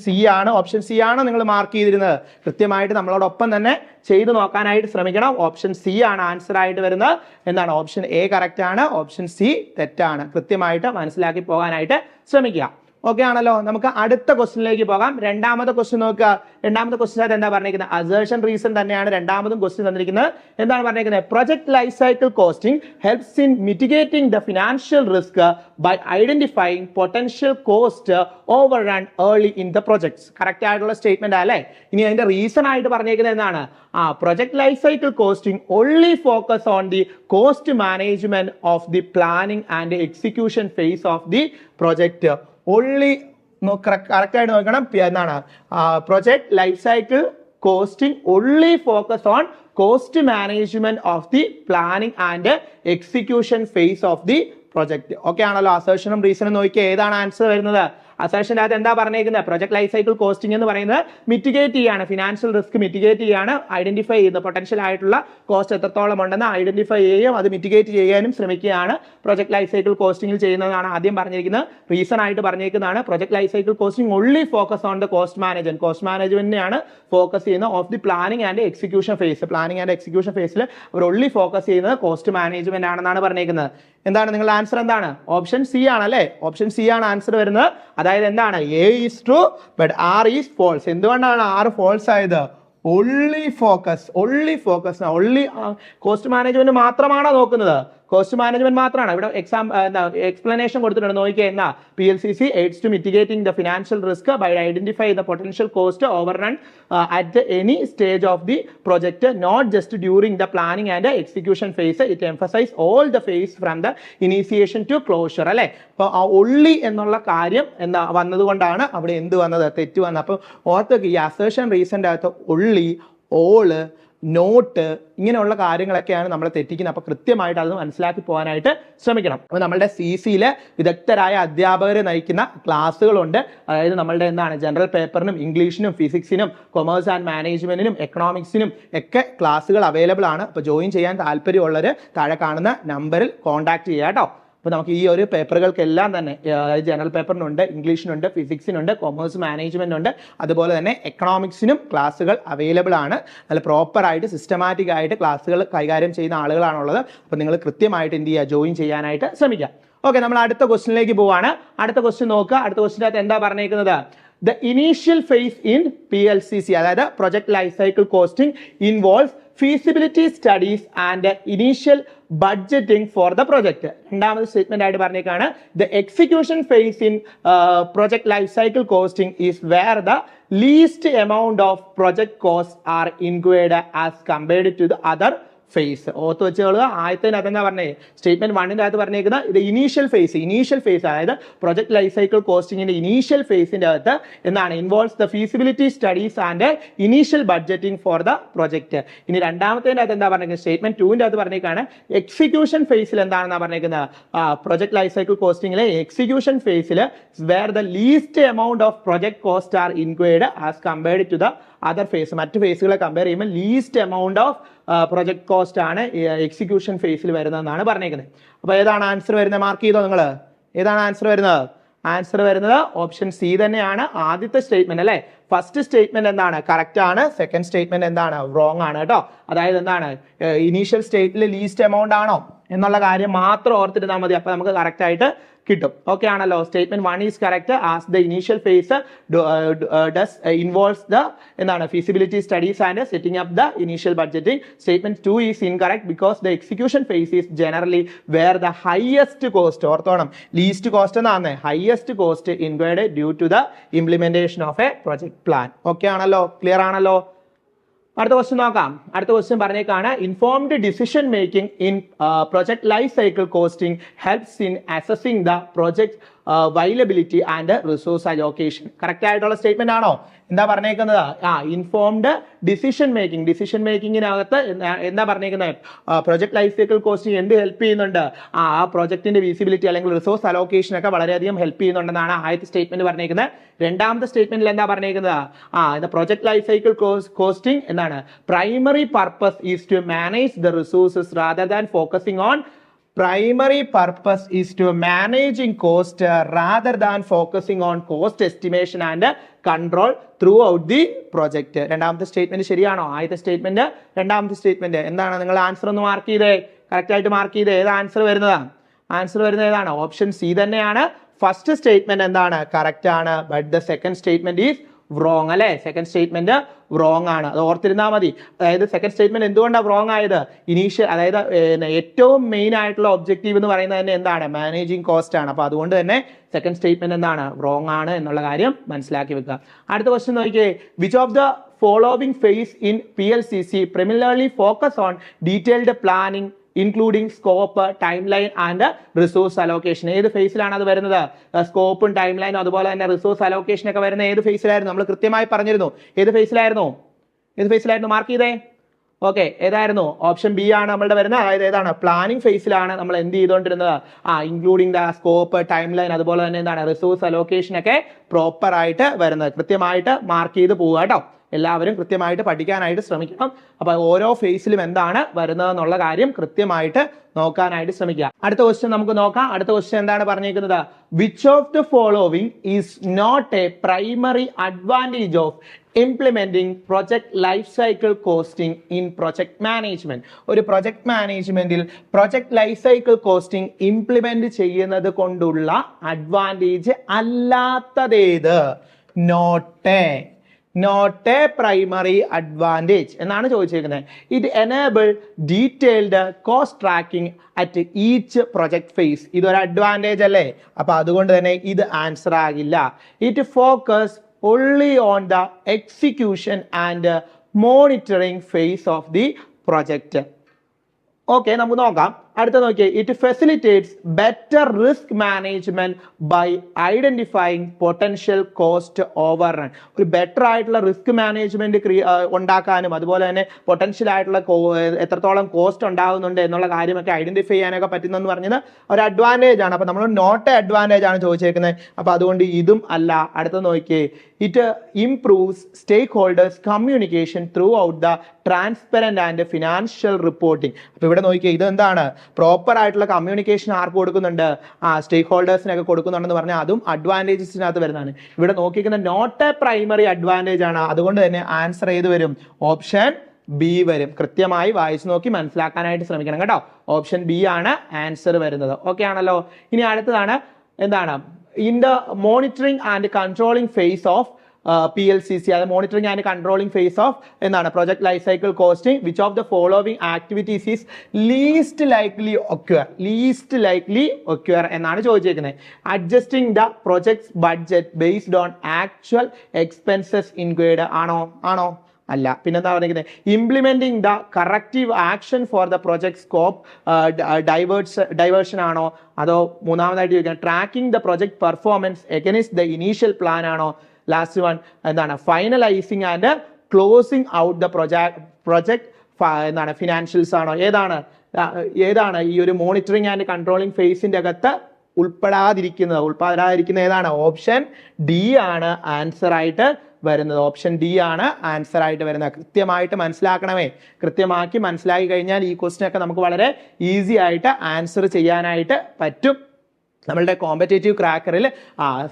C ആണ് നിങ്ങൾ മാർക്ക് ചെയ്തിരുന്നത്. കൃത്യമായിട്ട് നമ്മളോടൊപ്പം തന്നെ ചെയ്ത് നോക്കാനായിട്ട് ശ്രമിക്കണം. ഓപ്ഷൻ C ആണ് ആൻസർ ആയിട്ട് വരുന്നത്. എന്താണ്, ഓപ്ഷൻ A കറക്റ്റ് ആണ്, ഓപ്ഷൻ C തെറ്റാണ്. കൃത്യമായിട്ട് മനസ്സിലാക്കി പോകാനായിട്ട് ശ്രമിക്കുക. ഓക്കെ ആണല്ലോ. നമുക്ക് അടുത്ത ക്വസ്റ്റിനിലേക്ക് പോകാം. രണ്ടാമത്തെ ക്വസ്റ്റ്യൻ നോക്കുക. രണ്ടാമത്തെ ക്വസ്റ്റ്യൻ എന്താ പറഞ്ഞിരിക്കുന്നത്, അസേർഷൻ റീസൺ തന്നെയാണ് രണ്ടാമതും ക്വസ്റ്റ്യൻ തന്നിരിക്കുന്നത്. എന്താണ് പറഞ്ഞിരിക്കുന്നത്, project life cycle costing helps in mitigating the financial risk by identifying potential cost overrun early in the projects. Correct ആയിട്ടുള്ള സ്റ്റേറ്റ്മെന്റ് അല്ലേ. ഇനി അതിന്റെ റീസൺ ആയിട്ട് പറഞ്ഞിരിക്കുന്നത് എന്താണ്, project life cycle costing only focus on the cost management of the planning and execution phase of the project. only correct ആയിട്ട് നോക്കണം. എന്താണ്, project life cycle costing only focus on cost management of the planning and execution phase of the project. Okay ആണല്ലോ? അസേർഷനും റീസണും നോക്കിയാൽ ഏതാണ് ആൻസർ വരുന്നത്? അസേർഷൻ്റെ അകത്ത് എന്താ പറഞ്ഞേക്കുന്നത്? പ്രൊജക്ട് ലൈഫ് സൈക്കിൾ കോസ്റ്റിംഗ് എന്ന് പറയുന്നത് മിറ്റിഗേറ്റ് ചെയ്യാണ്, ഫിനാൻഷ്യൽ റിസ്ക് മിറ്റിഗേറ്റ് ചെയ്യാണ്, ഐഡന്റിഫൈ ചെയ്യുന്നത് പൊട്ടൻഷ്യൽ ആയിട്ടുള്ള കോസ്റ്റ് എത്രത്തോളം ഉണ്ടെന്ന് ഐഡന്റിഫൈ ചെയ്യുകയും അത് മിറ്റിഗേറ്റ് ചെയ്യാനും ശ്രമിക്കുകയാണ് പ്രൊജക്ട് ലൈഫ് സൈക്കിൾ കോസ്റ്റിംഗിൽ ചെയ്യുന്നതാണ് ആദ്യം പറഞ്ഞിരിക്കുന്നത്. റീസൺ ആയിട്ട് പറഞ്ഞേക്കുന്നതാണ് project life cycle costing only focus on the cost management. Cost മാനേജ്മെന്റിനെയാണ് ഫോക്കസ് ചെയ്യുന്നത് of the planning and execution phase. Planning and execution ഫേസിൽ അവർ ഓൺലി ഫോക്കസ് ചെയ്യുന്നത് കോസ്റ്റ് മാനേജ്മെന്റ് ആണെന്നാണ് പറഞ്ഞേക്കുന്നത്. എന്താണ് നിങ്ങളുടെ ആൻസർ? എന്താണ്? ഓപ്ഷൻ സി ആണ് അല്ലേ? ഓപ്ഷൻ സി ആണ് ആൻസർ വരുന്നത്. അതായത് എന്താണ്? A is true but R is false. എന്തുകൊണ്ടാണ് ആർ ഫോൾസ് ആയത്? ഓൺലി ഫോക്കസ് കോസ്റ്റ് മാനേജ്മെന്റ് മാത്രമാണോ നോക്കുന്നത്? കോസ്റ്റ് മാനേജ്മെന്റ് മാത്രമാണ്. ഇവിടെ എക്സ്പ്ലനേഷൻ കൊടുത്തിട്ടുണ്ട്, നോക്കിയാൽ എന്നാ PLCC aids to mitigating the financial risk by identifying the potential cost overrun at any stage of the project, not just during the planning and execution phase. It emphasizes all the phase from the initiation to closure. അല്ലെ? അപ്പോൾ ആ ഒള്ളി എന്നുള്ള കാര്യം എന്താ വന്നതുകൊണ്ടാണ് അവിടെ എന്ത് വന്നത്? തെറ്റ് വന്നത്. അപ്പോൾ ഓർത്ത് ഈ അസേർഷൻ റീസന്റെ അകത്ത് ഒള്ളി, ഓള്, നോട്ട് ഇങ്ങനെയുള്ള കാര്യങ്ങളൊക്കെയാണ് നമ്മൾ തെറ്റിക്കുന്നത്. അപ്പോൾ കൃത്യമായിട്ട് അത് മനസ്സിലാക്കി പോകാനായിട്ട് ശ്രമിക്കണം. അപ്പോൾ നമ്മളുടെ CCയിൽ വിദഗ്ധരായ അധ്യാപകർ നയിക്കുന്ന ക്ലാസ്സുകളുണ്ട്. അതായത് നമ്മളുടെ എന്താണ് ജനറൽ പേപ്പറിനും ഇംഗ്ലീഷിനും ഫിസിക്സിനും കൊമേഴ്സ് ആൻഡ് മാനേജ്മെന്റിനും എക്കണോമിക്സിനും ഒക്കെ ക്ലാസ്സുകൾ അവൈലബിൾ ആണ്. അപ്പോൾ ജോയിൻ ചെയ്യാൻ താല്പര്യമുള്ളവർ താഴെ കാണുന്ന നമ്പറിൽ കോൺടാക്ട് ചെയ്യുക കേട്ടോ. അപ്പോൾ നമുക്ക് ഈ ഒരു പേപ്പറുകൾക്കെല്ലാം തന്നെ അതായത് ജനറൽ പേപ്പറിനുണ്ട്, ഇംഗ്ലീഷിനുണ്ട്, ഫിസിക്സിനുണ്ട്, കൊമേഴ്സ് മാനേജ്മെന്റ് ഉണ്ട്, അതുപോലെ തന്നെ എക്കണോമിക്സിനും ക്ലാസ്സുകൾ അവൈലബിൾ ആണ്. നല്ല പ്രോപ്പറായിട്ട് സിസ്റ്റമാറ്റിക് ആയിട്ട് ക്ലാസ്സുകൾ കൈകാര്യം ചെയ്യുന്ന ആളുകളാണുള്ളത്. അപ്പോൾ നിങ്ങൾ കൃത്യമായിട്ട് എന്ത് ചെയ്യുക? ജോയിൻ ചെയ്യാനായിട്ട് ശ്രമിക്കുക. ഓക്കെ, നമ്മൾ അടുത്ത ക്വസ്റ്റിനിലേക്ക് പോവാണ്. അടുത്ത ക്വസ്റ്റ്യൻ നോക്കുക. അടുത്ത ക്വസ്റ്റിൻ്റെ അകത്ത് എന്താ പറഞ്ഞേക്കുന്നത്? The initial phase in PLCC, അതായത് project life cycle costing involves feasibility studies and initial budgeting for the project. രണ്ടാമത്തെ സ്റ്റേറ്റ്മെന്റ് ആയിട്ട് പറഞ്ഞേക്കാണ് the execution phase in project life cycle costing is where the least amount of project costs are incurred as compared to the other phase. ഓർത്ത് വെച്ചുകൊള്ളുക. ആദ്യത്തിന് അതെന്താ പറഞ്ഞത്? സ്റ്റേറ്റ്മെന്റ് 1ന്റെ അകത്ത് പറഞ്ഞേക്കുന്ന ഇത് ഇനീഷ്യൽ ഫേസ് അതായത് പ്രൊജക്ട് ലൈഫ് സൈക്കിൾ കോസ്റ്റിംഗിന്റെ ഇനീഷ്യൽ ഫേസിന്റെ അകത്ത് എന്താണ്? Involves the feasibility studies and initial budgeting four the project. ഇനി രണ്ടാമത്തേന്റെ അകത്ത് എന്താ പറഞ്ഞേക്കുന്നത്? സ്റ്റേറ്റ്മെന്റ് 2ന്റെ അകത്ത് പറഞ്ഞേക്കാണ് എക്സിക്യൂഷൻ ഫേസിൽ എന്താണെന്നാ പറഞ്ഞേക്കുന്നത്? പ്രൊജക്ട് ലൈഫ് സൈക്കിൾ കോസ്റ്റിംഗിലെ എക്സിക്യൂഷൻ ഫേസിൽ where the least amount of project cost are incurred as compared to the other phase. മറ്റ് ഫേസുകളെ കമ്പയർ ചെയ്യുമ്പോൾ least amount of project cost ആണ് എക്സിക്യൂഷൻ ഫേസിൽ വരുന്നതെന്നാണ് പറഞ്ഞേക്കുന്നത്. അപ്പോൾ ഏതാണ് ആൻസർ വരുന്നത്? മാർക്ക് ചെയ്തോ നിങ്ങൾ? ഏതാണ് ആൻസർ വരുന്നത്? ആൻസർ വരുന്നത് ഓപ്ഷൻ സി തന്നെയാണ്. ആദ്യത്തെ സ്റ്റേറ്റ്മെന്റ് അല്ലേ? ഫസ്റ്റ് സ്റ്റേറ്റ്മെന്റ് എന്താണ്? കറക്റ്റ് ആണ്. സെക്കൻഡ് സ്റ്റേറ്റ്മെന്റ് എന്താണ്? റോങ് ആണ് കേട്ടോ. അതായത് എന്താണ്? ഇനീഷ്യൽ സ്റ്റേറ്റിൽ ലീസ്റ്റ് എമൗണ്ട് ആണോ എന്നുള്ള കാര്യം മാത്രം ഓർത്തിരുന്നാൽ മതി. അപ്പോൾ നമുക്ക് കറക്റ്റ് ആയിട്ട് കിട്ടും. ഓക്കെ ആണല്ലോ? Statement 1 is correct as the initial phase does involves the എന്താണ് feasibility studies and setting up the initial budgeting. Statement 2 is incorrect because the execution phase is generally where the highest cost, ഓർത്തോണം ലീസ്റ്റ് കോസ്റ്റ് എന്നാണ്, highest cost inquired due to the implementation of a project plan. Okay ആണല്ലോ? ക്ലിയർ ആണല്ലോ? അടുത്ത ക്വസ്റ്റ്യൻ നോക്കാം. അടുത്ത ക്വസ്റ്റ്യൻ പറഞ്ഞേക്കാണ് informed decision making in project life cycle costing helps in assessing the project viability and resource allocation. Correct ആയിട്ടുള്ള സ്റ്റേറ്റ്മെന്റ് ആണോ? എന്താ പറഞ്ഞേക്കുന്നത്? ഇൻഫോംഡ് ഡിസിഷൻ മേക്കിങ്ങിനകത്ത് എന്താ പറഞ്ഞേക്കുന്നത്? പ്രൊജക്ട് ലൈഫ് സൈക്കിൾ കോസ്റ്റിംഗ് എന്ത് ഹെൽപ്പ് ചെയ്യുന്നുണ്ട്? ആ പ്രൊജക്ടിന്റെ വിസിബിലിറ്റി അല്ലെങ്കിൽ റിസോഴ്സ് അലോക്കേഷൻ ഒക്കെ വളരെയധികം ഹെൽപ്പ് ചെയ്യുന്നുണ്ടെന്നാണ് ആദ്യത്തെ സ്റ്റേറ്റ്മെന്റ് പറഞ്ഞേക്കുന്നത്. രണ്ടാമത്തെ സ്റ്റേറ്റ്മെന്റിൽ എന്താ പറഞ്ഞേക്കുന്നത്? പ്രൊജക്ട് ലൈഫ് സൈക്കിൾ കോസ്റ്റിംഗ് എന്താണ്? Primary purpose is to manage the resources rather than focusing on primary purpose is to managing cost rather than focusing on cost estimation and control throughout the project. രണ്ടാമത്തെ സ്റ്റേറ്റ്മെന്റ് ശരിയാണോ? ആദ്യത്തെ സ്റ്റേറ്റ്മെന്റ്, രണ്ടാമത്തെ സ്റ്റേറ്റ്മെന്റ് എന്താണ്? നിങ്ങൾ ആൻസർ ഒന്ന് മാർക്ക് ചെയ്തേ, കറക്റ്റ് ആയിട്ട് മാർക്ക് ചെയ്തേ. ഏത് ആൻസർ വരുന്നത്? ആൻസർ വരുന്നത് ഏതാണ്? ഓപ്ഷൻ സി തന്നെയാണ്. ഫസ്റ്റ് സ്റ്റേറ്റ്മെന്റ് എന്താണ്? കറക്റ്റ് ആണ്. But the second statement is wrong അല്ലേ? സെക്കൻഡ് സ്റ്റേറ്റ്മെന്റ് റോങ് ആണ്. അത് ഓർത്തിരുന്നാൽ മതി. അതായത് സെക്കൻഡ് സ്റ്റേറ്റ്മെന്റ് എന്തുകൊണ്ടാണ് റോങ് ആയത്? ഇനീഷ്യൽ അതായത് ഏറ്റവും മെയിൻ ആയിട്ടുള്ള ഒബ്ജക്റ്റീവ് എന്ന് പറയുന്നത് തന്നെ എന്താണ്? മാനേജിങ് കോസ്റ്റ് ആണ്. അപ്പോൾ അതുകൊണ്ട് തന്നെ സെക്കൻഡ് സ്റ്റേറ്റ്മെന്റ് എന്താണ്? റോങ് ആണ് എന്നുള്ള കാര്യം മനസ്സിലാക്കി വെക്കുക. അടുത്ത ക്വസ്റ്റ്യൻ നോക്കിയേ. Which of the following phase in PLCC primarily focus on detailed planning including scope, time line and resource allocation. ഏത് ഫേസിലാണ് അത് വരുന്നത്? സ്കോപ്പും ടൈം ലൈനും അതുപോലെ തന്നെ റിസോഴ്സ് അലോക്കേഷൻ ഒക്കെ വരുന്ന ഏത് ഫേസിലായിരുന്നു? നമ്മൾ കൃത്യമായി പറഞ്ഞിരുന്നു. ഏത് ഫേസിലായിരുന്നു? മാർക്ക് ചെയ്തേ. ഓക്കെ, ഏതായിരുന്നു? ഓപ്ഷൻ ബി ആണ് നമ്മളുടെ വരുന്നത്. അതായത് ഏതാണ്? പ്ലാനിങ് ഫേസിലാണ് നമ്മൾ എന്ത് ചെയ്തുകൊണ്ടിരുന്നത്? Including the scope, time line, അതുപോലെ തന്നെ എന്താണ് റിസോഴ്സ് അലോക്കേഷൻ ഒക്കെ പ്രോപ്പർ ആയിട്ട് വരുന്നത്. കൃത്യമായിട്ട് മാർക്ക് ചെയ്ത് പോവുക കേട്ടോ. എല്ലാവരും കൃത്യമായിട്ട് പഠിക്കാനായിട്ട് ശ്രമിക്കണം. അപ്പൊ ഓരോ ഫേസിലും എന്താണ് വരുന്നത് എന്നുള്ള കാര്യം കൃത്യമായിട്ട് നോക്കാനായിട്ട് ശ്രമിക്കുക. അടുത്ത ക്വസ്റ്റ്യൻ നമുക്ക് നോക്കാം. അടുത്ത ക്വസ്റ്റ്യൻ എന്താണ് പറഞ്ഞിരിക്കുന്നത്? Which of the following is not a primary advantage of implementing project life cycle costing in project management? ഒരു പ്രൊജക്ട് മാനേജ്മെന്റിൽ project life cycle costing implement ചെയ്യുന്നത് കൊണ്ടുള്ള അഡ്വാൻറ്റേജ് അല്ലാത്തതേത്? നോട്ട് എ പ്രൈമറി അഡ്വാൻറ്റേജ് എന്നാണ് ചോദിച്ചിരിക്കുന്നത്. It enable detailed cost tracking at each project phase. ഇതൊരു അഡ്വാൻറ്റേജ് അല്ലേ? അപ്പൊ അതുകൊണ്ട് തന്നെ ഇത് ആൻസർ ആകില്ല. It focus only on the execution and monitoring phase of the project. Okay, നമുക്ക് നോക്കാം. അടുത്ത നോക്കിയേ, it facilitates better risk management by identifying potential cost overrun. ഒരു ബെറ്റർ ആയിട്ടുള്ള റിസ്ക് മാനേജ്മെന്റ് ഉണ്ടാക്കാനും അതുപോലെ തന്നെ പൊട്ടൻഷ്യൽ ആയിട്ടുള്ള എത്രത്തോളം കോസ്റ്റ് ഉണ്ടാകുന്നുണ്ട് എന്നുള്ള കാര്യമൊക്കെ ഐഡന്റിഫൈ ചെയ്യാനൊക്കെ പറ്റുന്നെന്ന് പറഞ്ഞത് ഒരു അഡ്വാൻറ്റേജ് ആണ്. അപ്പൊ നമ്മൾ നോട്ട് എ അഡ്വാൻറ്റേജ് ആണ് ചോദിച്ചേക്കുന്നത്. അപ്പൊ അതുകൊണ്ട് ഇതും അല്ല. അടുത്ത നോക്കിയേ, it improves stakeholders communication throughout the transparent and financial reporting. അപ്പൊ ഇവിടെ നോക്കിയേ, ഇത് എന്താണ്? പ്രോപ്പർ ആയിട്ടുള്ള കമ്മ്യൂണിക്കേഷൻ ആർക്ക് കൊടുക്കുന്നുണ്ട്? സ്റ്റേക്ക് ഹോൾഡേഴ്സിനൊക്കെ കൊടുക്കുന്നുണ്ടെന്ന് പറഞ്ഞാൽ അതും അഡ്വാൻറ്റേജസിനകത്ത് വരുന്നതാണ്. ഇവിടെ നോക്കിക്കുന്ന നോട്ട് എ പ്രൈമറി അഡ്വാൻറ്റേജ് ആണ്. അതുകൊണ്ട് തന്നെ ആൻസർ ഏത് വരും? ഓപ്ഷൻ ബി വരും. കൃത്യമായി വായിച്ചു നോക്കി മനസ്സിലാക്കാനായിട്ട് ശ്രമിക്കണം കേട്ടോ. ഓപ്ഷൻ ബി ആണ് ആൻസർ വരുന്നത്. ഓക്കെ ആണല്ലോ. ഇനി അടുത്തതാണ് എന്താണ്? In the monitoring and controlling phase of PLCC, അത് monitoring and controlling phase of എന്താണ്? Project life cycle costing. Which of the following activities is least likely occur എന്നാണ് ചോദിച്ചിരിക്കുന്നത്. Adjusting the projects budget based on actual expenses inquired ആണോ? അല്ല. പിന്നെന്താ പറഞ്ഞിരിക്കുന്നത്? Implementing the corrective action for the project scope diversion ആണോ? അതോ മൂന്നാമതായിട്ട് ചോദിക്കുന്നത് tracking the project performance against the initial plan ആണോ? ലാസ്റ്റ് വൺ എന്താണ്? Finalising and closing out the project എന്താണ്? ഫിനാൻഷ്യൽസ് ആണോ? ഏതാണ് ഈ ഒരു മോണിറ്ററിംഗ് ആൻഡ് കൺട്രോളിംഗ് ഫേസിന്റെ അകത്ത് ഉൾപ്പെടാതിരിക്കുന്ന ഏതാണ്? ഓപ്ഷൻ ഡി ആണ് ആൻസർ ആയിട്ട് വരുന്നത്. ഓപ്ഷൻ ഡി ആണ് ആൻസർ ആയിട്ട് വരുന്നത്. കൃത്യമായിട്ട് മനസ്സിലാക്കണമേ. കൃത്യമാക്കി മനസ്സിലാക്കി കഴിഞ്ഞാൽ ഈ ക്വസ്റ്റ്യൻ ഒക്കെ നമുക്ക് വളരെ ഈസി ആയിട്ട് ആൻസർ ചെയ്യാനായിട്ട് പറ്റും. നമ്മളുടെ കോമ്പറ്റേറ്റീവ് ക്രാക്കറിൽ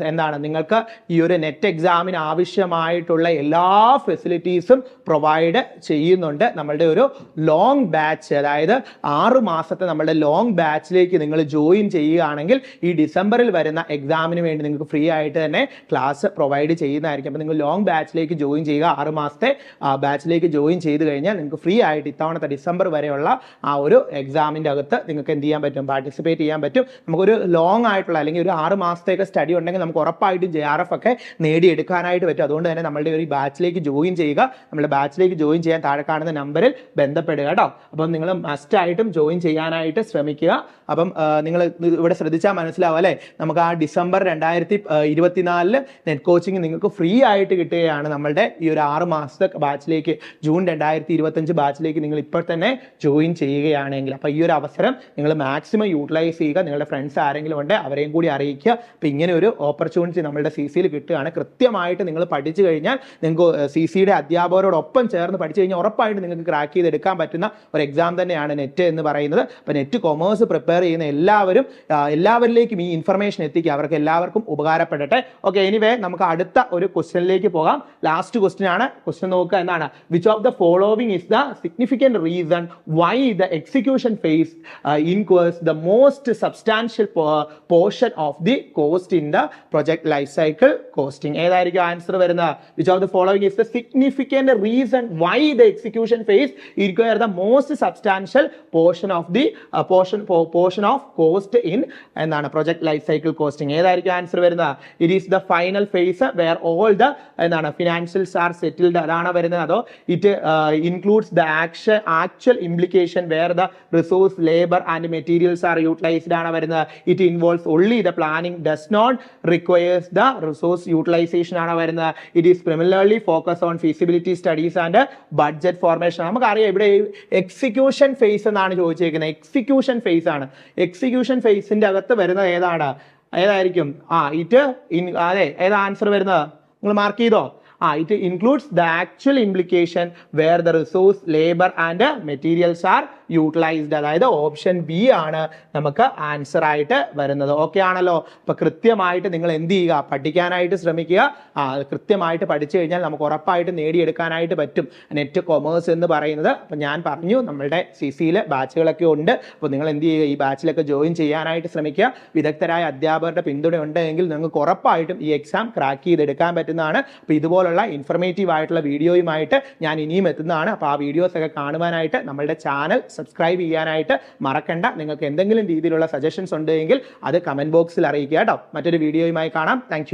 എന്താണ് നിങ്ങൾക്ക് ഈ ഒരു നെറ്റ് എക്സാമിന് ആവശ്യമായിട്ടുള്ള എല്ലാ ഫെസിലിറ്റീസും പ്രൊവൈഡ് ചെയ്യുന്നുണ്ട്. നമ്മളുടെ ഒരു ലോങ് ബാച്ച്, അതായത് 6 മാസത്തെ നമ്മളുടെ ലോങ് ബാച്ചിലേക്ക് നിങ്ങൾ ജോയിൻ ചെയ്യുകയാണെങ്കിൽ ഈ ഡിസംബറിൽ വരുന്ന എക്സാമിന് വേണ്ടി നിങ്ങൾക്ക് ഫ്രീ ആയിട്ട് തന്നെ ക്ലാസ് പ്രൊവൈഡ് ചെയ്യുന്നതായിരിക്കും. അപ്പോൾ നിങ്ങൾ ലോങ് ബാച്ചിലേക്ക് ജോയിൻ ചെയ്യുക. 6 മാസത്തെ ബാച്ചിലേക്ക് ജോയിൻ ചെയ്ത് കഴിഞ്ഞാൽ നിങ്ങൾക്ക് ഫ്രീ ആയിട്ട് ഇത്തവണത്തെ ഡിസംബർ വരെയുള്ള ആ ഒരു എക്സാമിൻ്റെ അകത്ത് നിങ്ങൾക്ക് എന്ത് ചെയ്യാൻ പറ്റും? പാർട്ടിസിപ്പേറ്റ് ചെയ്യാൻ പറ്റും. നമുക്കൊരു ലോങ് ആയിട്ടുള്ള അല്ലെങ്കിൽ ഒരു 6 മാസത്തേക്ക് സ്റ്റഡി ഉണ്ടെങ്കിൽ നമുക്ക് ഉറപ്പായിട്ടും JRF ഒക്കെ നേടിയെടുക്കാനായിട്ട് പറ്റും. അതുകൊണ്ട് തന്നെ നമ്മളുടെ ഒരു ബാച്ചിലേക്ക് ജോയിൻ ചെയ്യുക. നമ്മുടെ ബാച്ചിലേക്ക് ജോയിൻ ചെയ്യാൻ താഴെ കാണുന്ന നമ്പറിൽ ബന്ധപ്പെടുക കേട്ടോ. അപ്പം നിങ്ങൾ മസ്റ്റായിട്ടും ജോയിൻ ചെയ്യാനായിട്ട് ശ്രമിക്കുക. അപ്പം നിങ്ങൾ ഇവിടെ ശ്രദ്ധിച്ചാൽ മനസ്സിലാവും അല്ലേ, നമുക്ക് ആ ഡിസംബർ 2024 നെറ്റ് കോച്ചിങ് നിങ്ങൾക്ക് ഫ്രീ ആയിട്ട് കിട്ടുകയാണ്. നമ്മളുടെ ഈ ഒരു 6 മാസത്തെ ബാച്ചിലേക്ക്, ജൂൺ 2025 ബാച്ചിലേക്ക് നിങ്ങൾ ഇപ്പോൾ തന്നെ ജോയിൻ ചെയ്യുകയാണെങ്കിൽ അപ്പോൾ ഈ ഒരു അവസരം നിങ്ങൾ മാക്സിമം യൂട്ടിലൈസ് ചെയ്യുക. നിങ്ങളുടെ ഫ്രണ്ട്സ് ആരെങ്കിലും ഉണ്ട് അവരെയും കൂടി അറിയിക്കുക. അപ്പോൾ ഇങ്ങനെ ഒരു ഓപ്പർച്യൂണിറ്റി നമ്മളുടെ CCയിൽ കിട്ടുകയാണ്. കൃത്യമായിട്ട് നിങ്ങൾ പഠിച്ചു കഴിഞ്ഞാൽ നിങ്ങൾക്ക് CCയുടെ അധ്യാപകരോടൊപ്പം ചേർന്ന് പഠിച്ചു കഴിഞ്ഞാൽ ഉറപ്പായിട്ട് നിങ്ങൾക്ക് ക്രാക്ക് ചെയ്തെടുക്കാൻ പറ്റുന്ന ഒരു എക്സാം തന്നെയാണ് നെറ്റ് എന്ന് പറയുന്നത്. അപ്പോൾ നെറ്റ് കൊമേഴ്സ് പ്രിപ്പയർ ചെയ്യുന്ന എല്ലാവരിലേക്കും ഈ ഇൻഫർമേഷൻ എത്തിക്കുക. അവർക്ക് എല്ലാവർക്കും ഉപകാരപ്പെടട്ടെ. ഓക്കെ, എനിവേ നമുക്ക് അടുത്ത ഒരു ക്വസ്റ്റ്യനിലേക്ക് പോകാം. ലാസ്റ്റ് ക്വസ്റ്റ്യൻ ആണ്. ക്വസ്റ്റ്യൻ നോക്കുക എന്താണ്? Which of the following is the significant reason why the execution phase incurs the most substantial portion of the cost in the project life cycle costing? ഏതായിരിക്കും ആൻസർ വരുന്നത്? which of the following is the significant reason why the execution phase incur the most substantial portion of the portion of cost in എന്താണ് project life cycle costing? ഏതായിരിക്കും ആൻസർ വരുന്നത്? it is the final phase where all the എന്താണ് financials are settled അതാണ് വരുന്നത്. അതോ it includes the actual implication where the resource, labor and materials are utilized ആണ് വരുന്നത്. it involves involves only the planning does not requires the resource utilization ആണ് വരുന്നത്. It is priminarly focus on feasibility studies and budget formation. നമുക്കറിയാം ഇവിടെ എക്സിക്യൂഷൻ ഫേസ് എന്നാണ് ചോദിച്ചിരിക്കുന്നത്. എക്സിക്യൂഷൻ ഫേസ് ആണ്. എക്സിക്യൂഷൻ ഫേസിന്റെ അകത്ത് വരുന്നത് ഏതായിരിക്കും? അതെ, ഏതാ ആൻസർ വരുന്നത്? നിങ്ങൾ മാർക്ക് ചെയ്തോ? It includes the actual implication where the resource, labor and materials are utilized. അതായത് ഓപ്ഷൻ ബി ആണ് നമുക്ക് ആൻസർ ആയിട്ട് വരുന്നത്. ഓക്കെ ആണല്ലോ? അപ്പൊ കൃത്യമായിട്ട് നിങ്ങൾ എന്ത് ചെയ്യുക? പഠിക്കാനായിട്ട് ശ്രമിക്കുക. കൃത്യമായിട്ട് പഠിച്ചു കഴിഞ്ഞാൽ നമുക്ക് ഉറപ്പായിട്ട് നേടിയെടുക്കാനായിട്ട് പറ്റും നെറ്റ് കൊമേഴ്സ് എന്ന് പറയുന്നത്. അപ്പൊ ഞാൻ പറഞ്ഞു നമ്മളുടെ CCയിൽ ബാച്ചുകളൊക്കെ ഉണ്ട്. അപ്പോൾ നിങ്ങൾ എന്ത് ചെയ്യുക? ഈ ബാച്ചിലൊക്കെ ജോയിൻ ചെയ്യാനായിട്ട് ശ്രമിക്കുക. വിദഗ്ധരായ അധ്യാപകരുടെ പിന്തുണ ഉണ്ടെങ്കിൽ നിങ്ങൾക്ക് ഉറപ്പായിട്ടും ഈ എക്സാം ക്രാക്ക് ചെയ്തെടുക്കാൻ പറ്റുന്നതാണ്. അപ്പോൾ ഇതുപോലുള്ള ഇൻഫർമേറ്റീവ് ആയിട്ടുള്ള വീഡിയോയുമായിട്ട് ഞാൻ ഇനിയും എത്തുന്നതാണ്. അപ്പോൾ ആ വീഡിയോസ് ഒക്കെ കാണുവാനായിട്ട് നമ്മളുടെ ചാനൽ സബ്സ്ക്രൈബ് ചെയ്യാനായിട്ട് മറക്കണ്ട. നിങ്ങൾക്ക് എന്തെങ്കിലും രീതിയിലുള്ള സജഷൻസ് ഉണ്ടെങ്കിൽ അത് കമന്റ് ബോക്സിൽ അറിയിക്കുക കേട്ടോ. മറ്റൊരു വീഡിയോയുമായി കാണാം. താങ്ക്